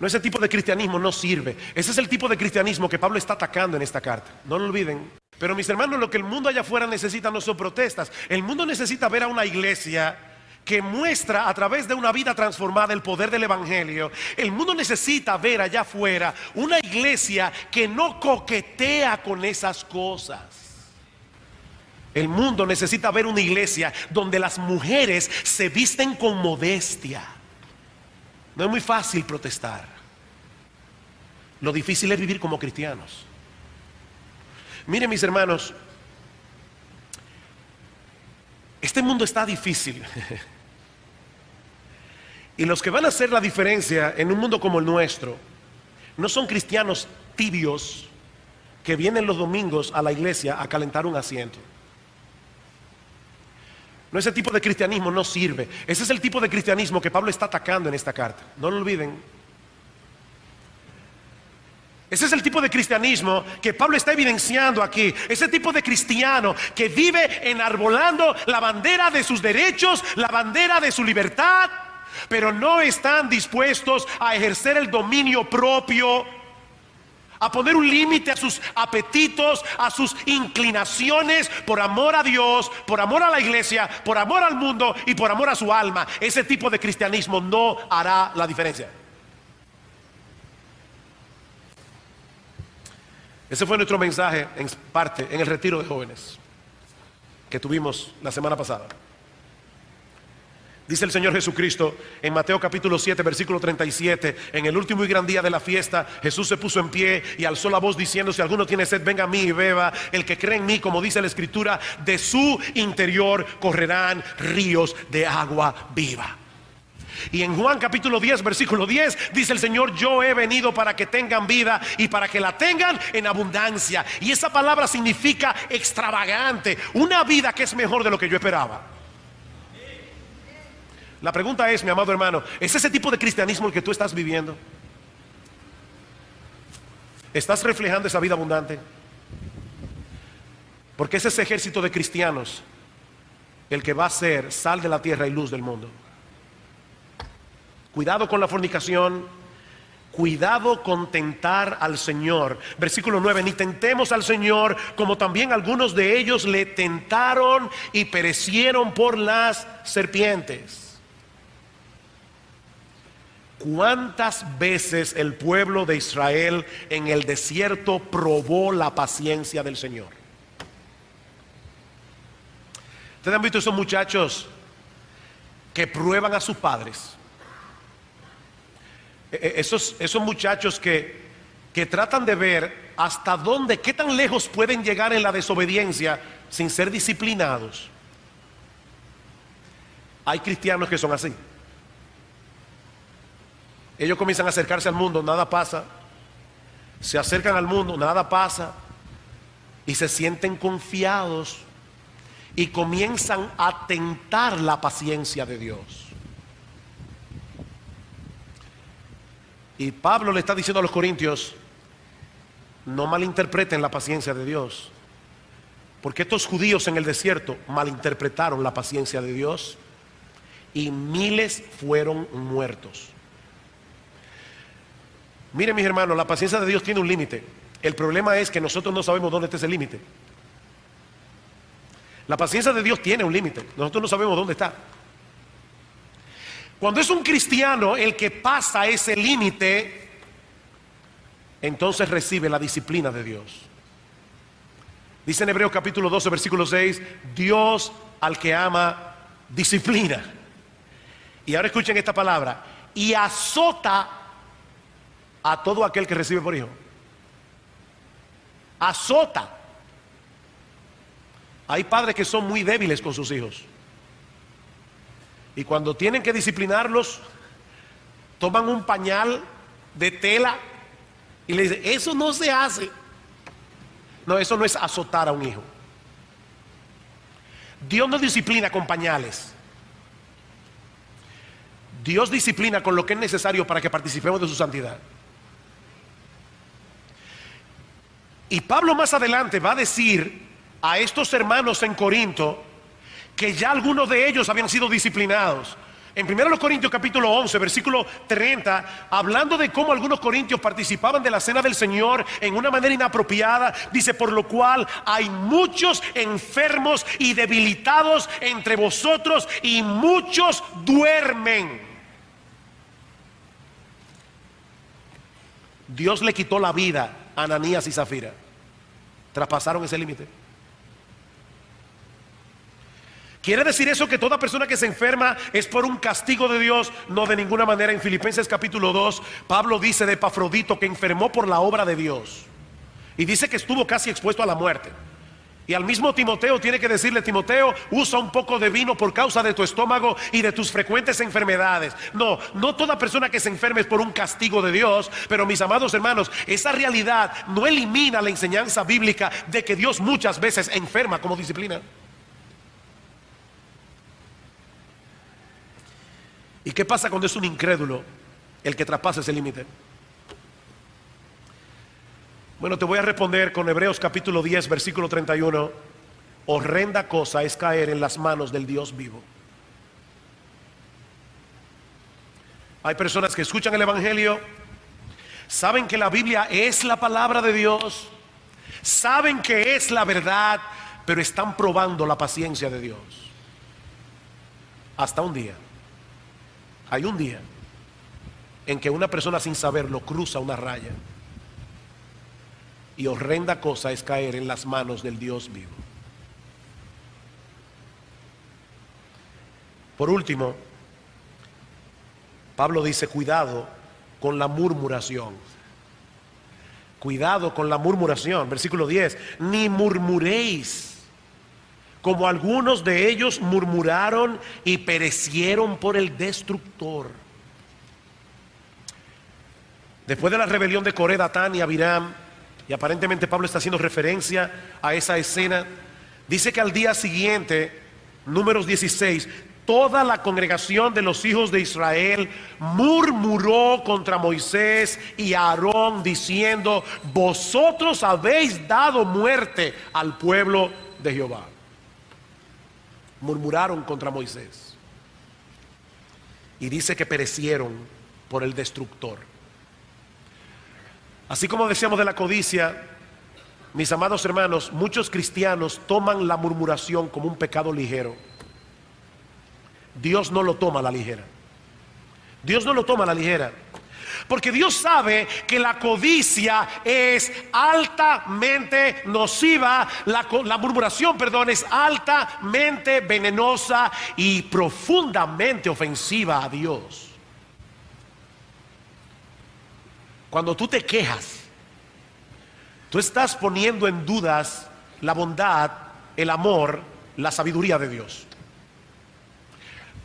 No, ese tipo de cristianismo no sirve. Ese es el tipo de cristianismo que Pablo está atacando en esta carta. No lo olviden. Pero mis hermanos, lo que el mundo allá afuera necesita no son protestas. El mundo necesita ver a una iglesia que muestra a través de una vida transformada el poder del evangelio. El mundo necesita ver allá afuera una iglesia que no coquetea con esas cosas. El mundo necesita ver una iglesia donde las mujeres se visten con modestia. No es muy fácil protestar. Lo difícil es vivir como cristianos. Miren, mis hermanos, este mundo está difícil. Y los que van a hacer la diferencia en un mundo como el nuestro no son cristianos tibios que vienen los domingos a la iglesia a calentar un asiento. No, ese tipo de cristianismo no sirve. Ese es el tipo de cristianismo que Pablo está atacando en esta carta. No lo olviden. Ese es el tipo de cristianismo que Pablo está evidenciando aquí. Ese tipo de cristiano que vive enarbolando la bandera de sus derechos, la bandera de su libertad, pero no están dispuestos a ejercer el dominio propio, a poner un límite a sus apetitos, a sus inclinaciones, por amor a Dios, por amor a la iglesia, por amor al mundo y por amor a su alma. Ese tipo de cristianismo no hará la diferencia. Ese fue nuestro mensaje en parte en el retiro de jóvenes que tuvimos la semana pasada. Dice el Señor Jesucristo en Mateo capítulo 7 versículo 37: en el último y gran día de la fiesta, Jesús se puso en pie y alzó la voz diciendo: si alguno tiene sed, venga a mí y beba. El que cree en mí, como dice la Escritura, de su interior correrán ríos de agua viva. Y en Juan capítulo 10 versículo 10 dice el Señor: yo he venido para que tengan vida y para que la tengan en abundancia. Y esa palabra significa extravagante, una vida que es mejor de lo que yo esperaba. La pregunta es, mi amado hermano, ¿es ese tipo de cristianismo el que tú estás viviendo? ¿Estás reflejando esa vida abundante? Porque es ese ejército de cristianos el que va a ser sal de la tierra y luz del mundo. Cuidado con la fornicación, cuidado con tentar al Señor. Versículo 9: ni tentemos al Señor, como también algunos de ellos le tentaron y perecieron por las serpientes. ¿Cuántas veces el pueblo de Israel en el desierto probó la paciencia del Señor? ¿Ustedes han visto esos muchachos que prueban a sus padres? Esos muchachos que tratan de ver hasta dónde, qué tan lejos pueden llegar en la desobediencia sin ser disciplinados. Hay cristianos que son así. Ellos comienzan a acercarse al mundo, nada pasa. Se acercan al mundo, nada pasa. Y se sienten confiados y comienzan a tentar la paciencia de Dios. Y Pablo le está diciendo a los corintios: no malinterpreten la paciencia de Dios, porque estos judíos en el desierto malinterpretaron la paciencia de Dios y miles fueron muertos. Miren, mis hermanos, la paciencia de Dios tiene un límite. El problema es que nosotros no sabemos dónde está ese límite. La paciencia de Dios tiene un límite, nosotros no sabemos dónde está. Cuando es un cristiano el que pasa ese límite, entonces recibe la disciplina de Dios. Dice en Hebreos capítulo 12 versículo 6: Dios al que ama disciplina. Y ahora escuchen esta palabra: y azota a todo aquel que recibe por hijo. Azota. Hay padres que son muy débiles con sus hijos, y cuando tienen que disciplinarlos, toman un pañal de tela y le dicen: eso no se hace. No, eso no es azotar a un hijo. Dios no disciplina con pañales. Dios disciplina con lo que es necesario para que participemos de su santidad. Y Pablo más adelante va a decir a estos hermanos en Corinto que ya algunos de ellos habían sido disciplinados. En 1 Corintios capítulo 11, versículo 30, hablando de cómo algunos corintios participaban de la cena del Señor en una manera inapropiada, dice: por lo cual hay muchos enfermos y debilitados entre vosotros, y muchos duermen. Dios le quitó la vida a Ananías y Zafira. Traspasaron ese límite. ¿Quiere decir eso que toda persona que se enferma es por un castigo de Dios? No, de ninguna manera. En Filipenses capítulo 2, Pablo dice de Epafrodito que enfermó por la obra de Dios. Y dice que estuvo casi expuesto a la muerte. Y al mismo Timoteo tiene que decirle: Timoteo, usa un poco de vino por causa de tu estómago y de tus frecuentes enfermedades. No, no toda persona que se enferme es por un castigo de Dios. Pero mis amados hermanos, esa realidad no elimina la enseñanza bíblica de que Dios muchas veces enferma como disciplina. ¿Y qué pasa cuando es un incrédulo el que traspasa ese límite? Bueno, te voy a responder con Hebreos capítulo 10, versículo 31. Horrenda cosa es caer en las manos del Dios vivo. Hay personas que escuchan el Evangelio, saben que la Biblia es la palabra de Dios, saben que es la verdad, pero están probando la paciencia de Dios. Hasta un día. Hay un día en que una persona sin saberlo cruza una raya. Y horrenda cosa es caer en las manos del Dios vivo. Por último, Pablo dice: cuidado con la murmuración. Cuidado con la murmuración. Versículo 10. Ni murmuréis, como algunos de ellos murmuraron y perecieron por el destructor. Después de la rebelión de Coré, Datán y Abiram, y aparentemente Pablo está haciendo referencia a esa escena, dice que al día siguiente, Números 16, toda la congregación de los hijos de Israel murmuró contra Moisés y Aarón, diciendo: vosotros habéis dado muerte al pueblo de Jehová. Murmuraron contra Moisés. Y dice que perecieron por el destructor. Así como decíamos de la codicia, mis amados hermanos, muchos cristianos toman la murmuración como un pecado ligero. Dios no lo toma a la ligera. Dios no lo toma a la ligera. Porque Dios sabe que la codicia es altamente nociva, la murmuración, perdón, es altamente venenosa y profundamente ofensiva a Dios. Cuando tú te quejas, tú estás poniendo en dudas la bondad, el amor, la sabiduría de Dios.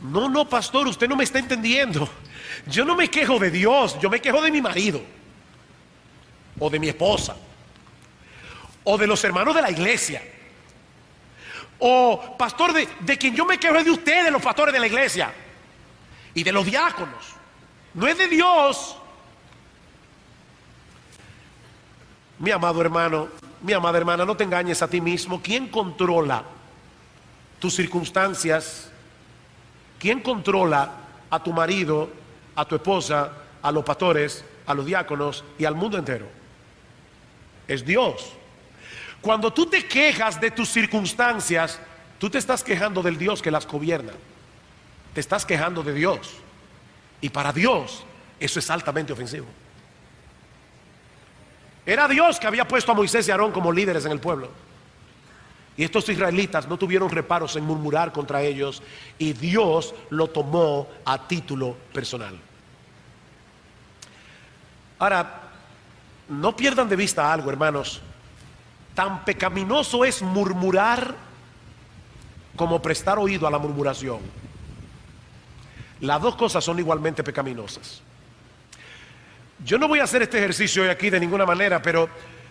No, pastor, usted no me está entendiendo. Yo no me quejo de Dios, yo me quejo de mi marido, o de mi esposa, o de los hermanos de la iglesia. O, pastor, de quien yo me quejo es de ustedes, los pastores de la iglesia, y de los diáconos. No es de Dios. Mi amado hermano, mi amada hermana, no te engañes a ti mismo. ¿Quién controla tus circunstancias? ¿Quién controla a tu marido, a tu esposa, a los pastores, a los diáconos y al mundo entero? Es Dios. Cuando tú te quejas de tus circunstancias, tú te estás quejando del Dios que las gobierna. Te estás quejando de Dios. Y para Dios eso es altamente ofensivo. Era Dios que había puesto a Moisés y Aarón como líderes en el pueblo. Y estos israelitas no tuvieron reparos en murmurar contra ellos, y Dios lo tomó a título personal. Ahora, no pierdan de vista algo, hermanos. Tan pecaminoso es murmurar como prestar oído a la murmuración. Las dos cosas son igualmente pecaminosas. Yo no voy a hacer este ejercicio hoy aquí de ninguna manera, pero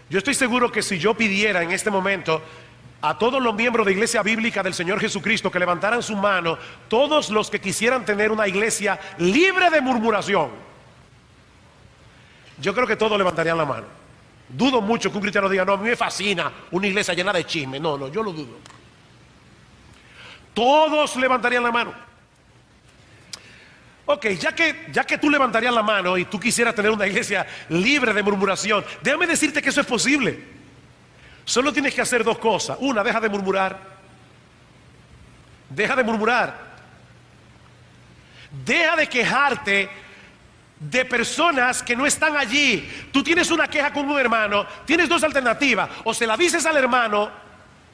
yo estoy seguro que si yo pidiera en este momento a todos los miembros de Iglesia Bíblica del Señor Jesucristo que levantaran su mano, todos los que quisieran tener una iglesia libre de murmuración, yo creo que todos levantarían la mano. Dudo mucho que un cristiano diga: no, a mí me fascina una iglesia llena de chisme. No, yo lo dudo. Todos levantarían la mano. Ok, ya que tú levantarías la mano y tú quisieras tener una iglesia libre de murmuración, déjame decirte que eso es posible. Solo tienes que hacer dos cosas. Una, deja de murmurar. Deja de murmurar. Deja de quejarte de personas que no están allí. Tú tienes una queja con un hermano, tienes dos alternativas: o se la dices al hermano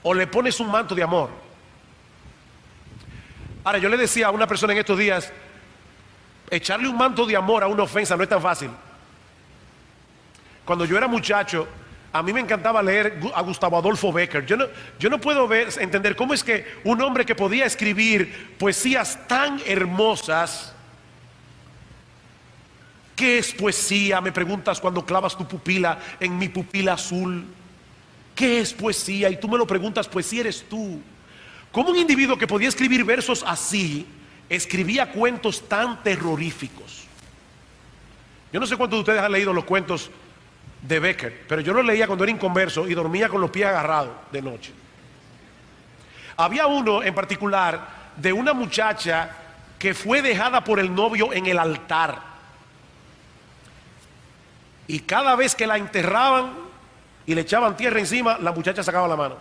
o le pones un manto de amor. Ahora, yo le decía a una persona en estos días, echarle un manto de amor a una ofensa no es tan fácil. Cuando yo era muchacho, a mí me encantaba leer a Gustavo Adolfo Bécquer. Yo no puedo entender cómo es que un hombre que podía escribir poesías tan hermosas. ¿Qué es poesía? Me preguntas cuando clavas tu pupila en mi pupila azul. ¿Qué es poesía? Y tú me lo preguntas, poesía eres tú. ¿Cómo un individuo que podía escribir versos así escribía cuentos tan terroríficos? Yo no sé cuántos de ustedes han leído los cuentos de Bécquer, pero yo los leía cuando era inconverso y dormía con los pies agarrados de noche. Había uno en particular de una muchacha que fue dejada por el novio en el altar, y cada vez que la enterraban y le echaban tierra encima, la muchacha sacaba la mano.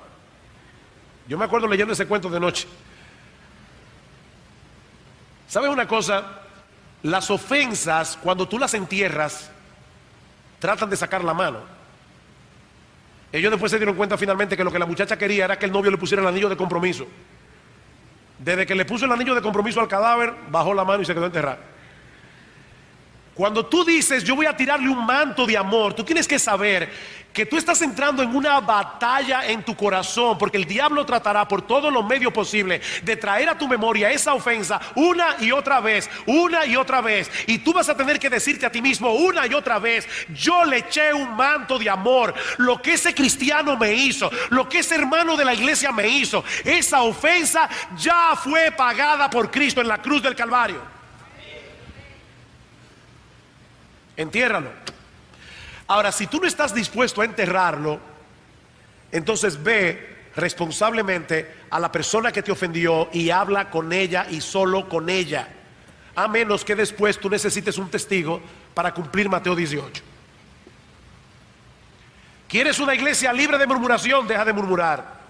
Yo me acuerdo leyendo ese cuento de noche. ¿Sabes una cosa? Las ofensas, cuando tú las entierras, tratan de sacar la mano. Ellos después se dieron cuenta finalmente que lo que la muchacha quería era que el novio le pusiera el anillo de compromiso. Desde que le puso el anillo de compromiso al cadáver, bajó la mano y se quedó enterrada. Cuando tú dices, yo voy a tirarle un manto de amor, tú tienes que saber que tú estás entrando en una batalla en tu corazón, porque el diablo tratará por todos los medios posibles de traer a tu memoria esa ofensa una y otra vez, y tú vas a tener que decirte a ti mismo una y otra vez: yo le eché un manto de amor. Lo que ese cristiano me hizo, lo que ese hermano de la iglesia me hizo, esa ofensa ya fue pagada por Cristo en la cruz del Calvario. Entiérralo. Ahora, si tú no estás dispuesto a enterrarlo, entonces ve responsablemente a la persona que te ofendió y habla con ella y solo con ella, a menos que después tú necesites un testigo para cumplir Mateo 18. ¿Quieres una iglesia libre de murmuración? Deja de murmurar.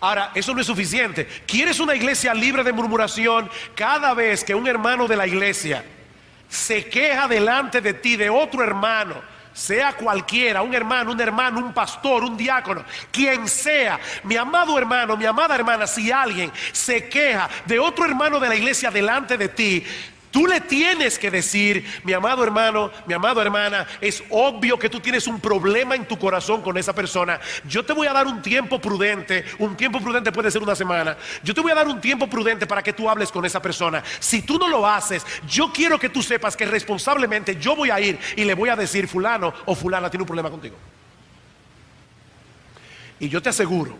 Ahora, eso no es suficiente. ¿Quieres una iglesia libre de murmuración? Cada vez que un hermano de la iglesia se queja delante de ti de otro hermano, sea cualquiera, un hermano, un pastor, un diácono, quien sea, mi amado hermano, mi amada hermana, si alguien se queja de otro hermano de la iglesia delante de ti, tú le tienes que decir: mi amado hermano, mi amada hermana, es obvio que tú tienes un problema en tu corazón con esa persona. Yo te voy a dar un tiempo prudente puede ser una semana. Yo te voy a dar un tiempo prudente para que tú hables con esa persona. Si tú no lo haces, yo quiero que tú sepas que responsablemente yo voy a ir y le voy a decir: fulano o fulana tiene un problema contigo. Y yo te aseguro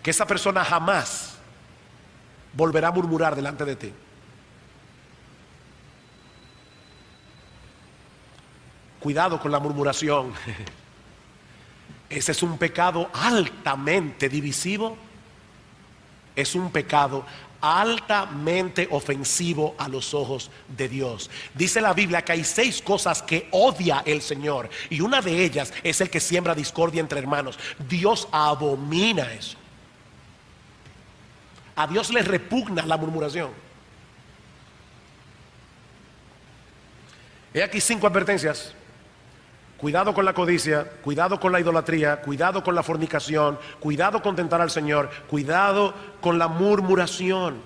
que esa persona jamás volverá a murmurar delante de ti. Cuidado con la murmuración. Ese es un pecado altamente divisivo. Es un pecado altamente ofensivo a los ojos de Dios. Dice la Biblia que hay 6 cosas que odia el Señor, y una de ellas es el que siembra discordia entre hermanos. Dios abomina eso. A Dios le repugna la murmuración. He aquí 5 advertencias. Cuidado con la codicia, cuidado con la idolatría, cuidado con la fornicación, cuidado con tentar al Señor, cuidado con la murmuración.